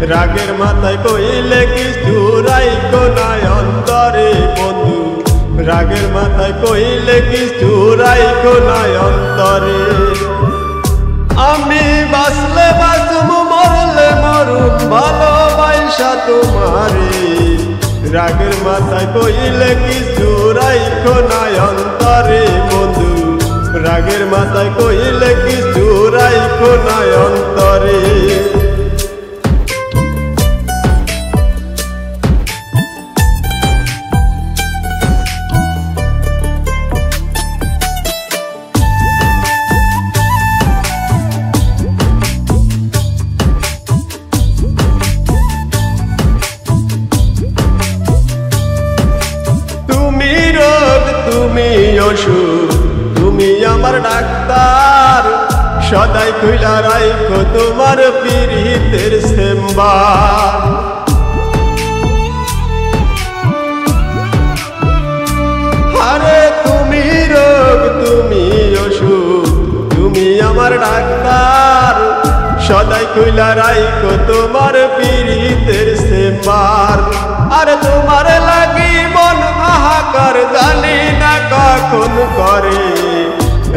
রাগের মাথায় কইলে কিছু রাইখো নাই অন্তরে বন্ধু, রাগের মাথায় কইলে কিছু রাইখো নাই অন্তরে। আমি বাঁচলে বাঁচব মরলে মরুক ভালোবাসা তোমারে, রাগের মাথায় কইলে কিছু রাইখো নাই অন্তরে বন্ধু, রাগের মাথায় কইলে কিছু রাইখো নাই অন্তরে। তুমি ওষুধ, তুমি আমার ডাক্তার, সদাই খুইলা রাইখো তোমার পীড়িতের চেম্বার। আরে তুমি রোগ, তুমি ওষুধ, তুমি আমার ডাক্তার, সদাই খুইলা রাইখো তোমার পীড়িতের চেম্বার। আরে তোমার লাগি মন হাহাকার জানি না কখন করে,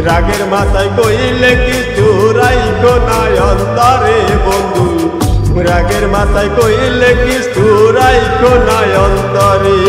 রাগের মাথায় কইলে কিছু রাইখো নাই অন্তরে বন্ধু, রাগের মাথায় কইলে কিছু রাইখো নাই অন্তরে।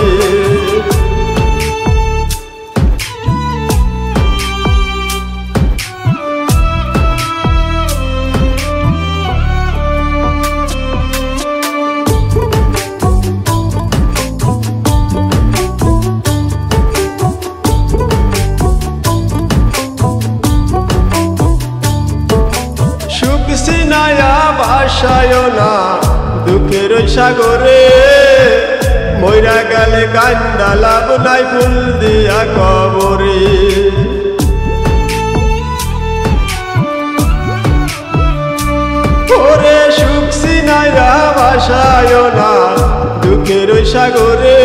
সিনায়া ভাসায় না দুঃখের সাগরে, মইরা গেলে কান্দা লাভ নাই ফুল দিয়া কবরে। ওরে সুখ সিনায়া ভাসায় না দুঃখের সাগরে,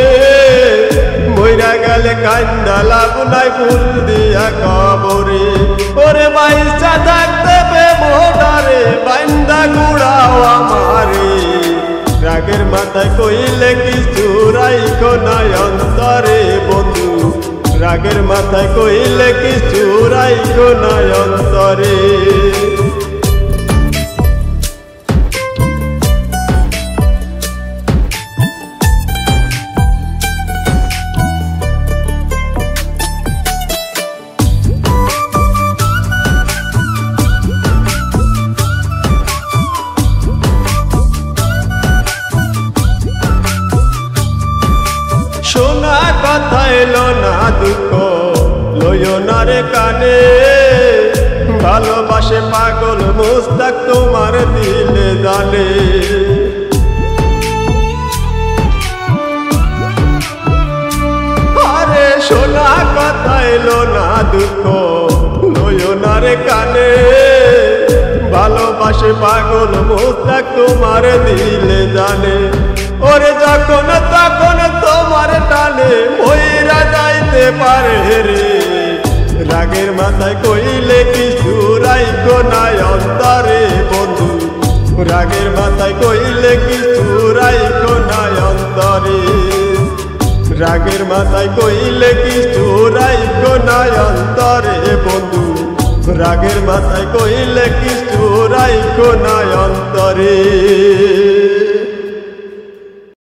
মইরা গেলে কান্দা লাভ নাই ফুল দিয়া কবরে। ওরে বাইসা থাকতে মোটারে বান্দা গুড়াও আমারে, রাগের মাথায় কইলে কিছু রাইখো নাই অন্তরে বন্ধু, রাগের মাথায় কইলে কিছু রাইখো নাই অন্তরে। শোনা কথা এলো না দুঃখ লইও না রে কানে, ভালোবাসে পাগল মুস্তাক তোমার দিলে জানে। আরে শোনা কথা এলো না দুঃখ লইও না রে কানে, ভালোবাসে পাগল মুস্তাক তোমার দিলে জানে। ওরে যখন তখন তোমার টানে মইরা যাইতে পারে রে, রাগের মাথায় কইলে কিছু রাইখো নাই অন্তরে বন্ধু, রাগের মাথায় কইলে কিছু রাইখো নাই অন্তরে, রাগের মাথায় কইলে কিছু রাইখো নাই অন্তরে বন্ধু, রাগের মাথায় কইলে কিছু রাইখো নাই অন্তরে।